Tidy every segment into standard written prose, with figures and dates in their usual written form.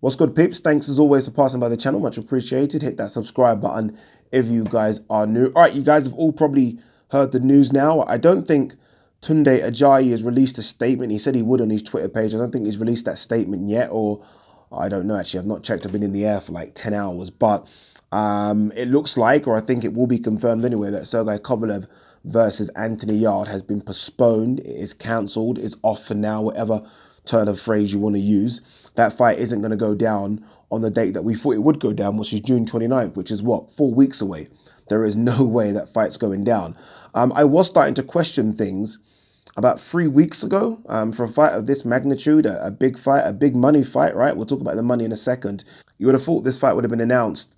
What's good, peeps? Thanks as always for passing by the channel. Much appreciated. Hit that subscribe button if you guys are new. All right, you guys have all probably heard the news now. I don't think Tunde Ajayi has released a statement. He said he would on his Twitter page. I don't think he's released that statement yet, or I don't know, actually. I've not checked. I've been in the air for like 10 hours. But it looks like, or I think it will be confirmed anyway, that SERGEY KOVALEV versus Anthony Yarde has been postponed. It is cancelled. It's off for now, whatever turn of phrase you want to use. That fight isn't going to go down on the date that we thought it would go down, which is June 29th, which is what, 4 weeks away. There is no way that fight's going down. I was starting to question things about 3 weeks ago for a fight of this magnitude, a big fight, a big money fight, right? We'll talk about the money in a second. You would have thought this fight would have been announced,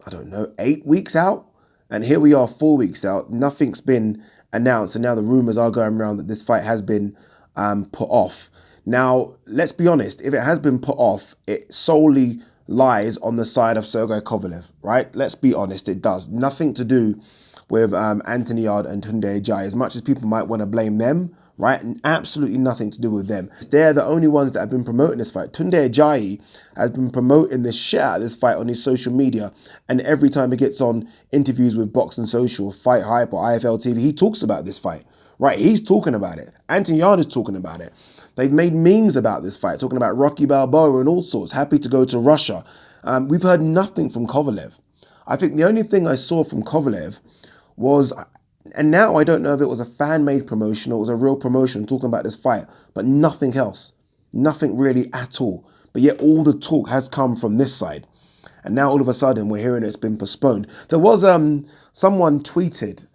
I don't know, 8 weeks out? And here we are 4 weeks out. Nothing's been announced. And now the rumors are going around that this fight has been put off. Now, let's be honest, if it has been put off, it solely lies on the side of SERGEY KOVALEV, right? Let's be honest, it does. Nothing to do with Anthony Yarde and Tunde Ajayi, as much as people might want to blame them, right? And absolutely nothing to do with them. They're the only ones that have been promoting this fight. Tunde Ajayi has been promoting the shit out of this fight on his social media, and every time he gets on interviews with Boxing Social, Fight Hype or IFL TV, he talks about this fight, right? He's talking about it. Anthony Yarde is talking about it. They've made memes about this fight, talking about Rocky Balboa and all sorts, happy to go to Russia. We've heard nothing from Kovalev. I think the only thing I saw from Kovalev was, and now I don't know if it was a fan-made promotion or it was a real promotion talking about this fight, but nothing else. Nothing really at all. But yet all the talk has come from this side. And now all of a sudden we're hearing it's been postponed. There was someone tweeted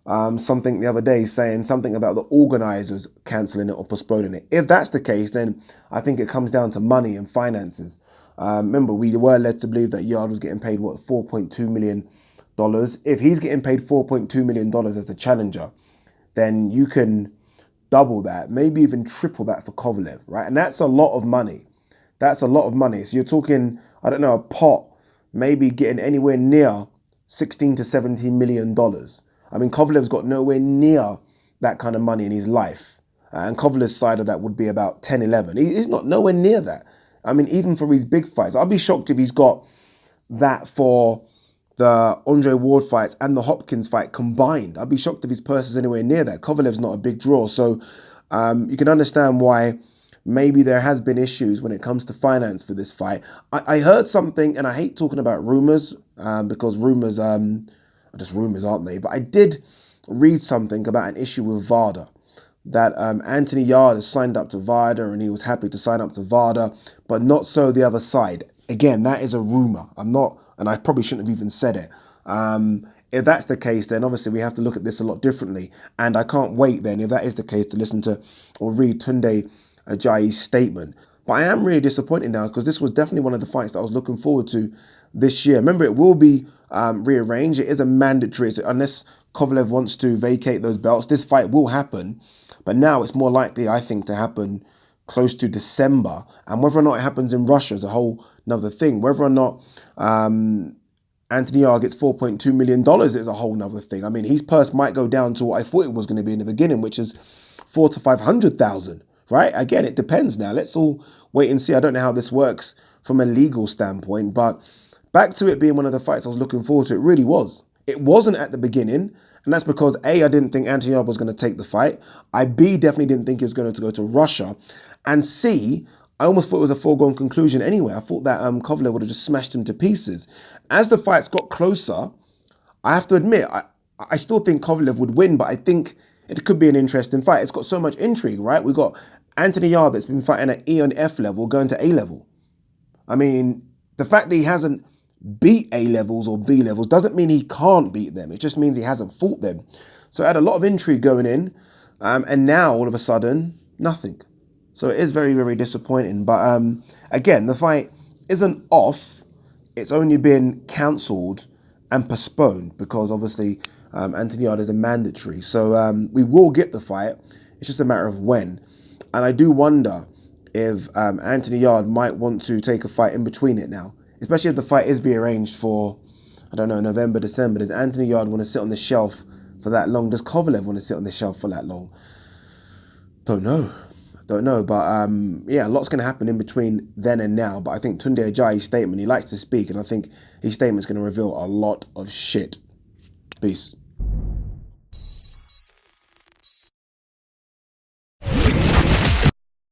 something the other day saying something about the organizers cancelling it or postponing it. If that's the case, then I think it comes down to money and finances. Remember, we were led to believe that Yarde was getting paid, what, $4.2 million. If he's getting paid $4.2 million as the challenger, then you can double that, maybe even triple that for Kovalev, right? And that's a lot of money. That's a lot of money. So you're talking, I don't know, a pot maybe getting anywhere near $16 to $17 million. I mean, Kovalev's got nowhere near that kind of money in his life. And Kovalev's side of that would be about 10, 11. He's not nowhere near that. I mean, even for his big fights, I'd be shocked if he's got that for the Andre Ward fight and the Hopkins fight combined. I'd be shocked if his purse is anywhere near that. Kovalev's not a big draw. So you can understand why maybe there has been issues when it comes to finance for this fight. I heard something, and I hate talking about rumors because rumors just rumors, aren't they? But I did read something about an issue with YARDE, that Anthony Yarde has signed up to YARDE and he was happy to sign up to YARDE, but not so the other side. Again, that is a rumor. I'm not, and I probably shouldn't have even said it. If that's the case, then obviously we have to look at this a lot differently. And I can't wait then, if that is the case, to listen to or read Tunde Ajayi's statement. But I am really disappointed now because this was definitely one of the fights that I was looking forward to this year. Remember, it will be rearranged. It is a mandatory, unless Kovalev wants to vacate those belts, this fight will happen. But now it's more likely, I think, to happen close to December. And whether or not it happens in Russia is a whole nother thing. Whether or not Anthony Yarde gets $4.2 million is a whole nother thing. I mean, his purse might go down to what I thought it was going to be in the beginning, which is $400,000 to $500,000, right? Again, it depends now. Let's all wait and see. I don't know how this works from a legal standpoint, but back to it being one of the fights I was looking forward to, it really was. It wasn't at the beginning, and that's because A, I didn't think Anthony Yarde was going to take the fight. B, definitely didn't think he was going to go to Russia. And C, I almost thought it was a foregone conclusion anyway. I thought that Kovalev would have just smashed him to pieces. As the fights got closer, I have to admit, I still think Kovalev would win, but I think it could be an interesting fight. It's got so much intrigue, right? We've got Anthony Yarde that's been fighting at E and F level going to A level. I mean, the fact that he hasn't beat A levels or B levels doesn't mean he can't beat them. It just means he hasn't fought them. So it had a lot of intrigue going in, and now all of a sudden, nothing. So it is very, very disappointing. But again, the fight isn't off. It's only been cancelled and postponed because obviously Anthony Yarde is a mandatory. So we will get the fight. It's just a matter of when. And I do wonder if Anthony Yarde might want to take a fight in between it now, especially if the fight is being arranged for, I don't know, November, December. Does Anthony Yarde want to sit on the shelf for that long? Does Kovalev want to sit on the shelf for that long? Don't know. Don't know, but yeah, a lot's going to happen in between then and now. But I think Tunde Ajayi's statement, he likes to speak, and I think his statement's going to reveal a lot of shit. Peace.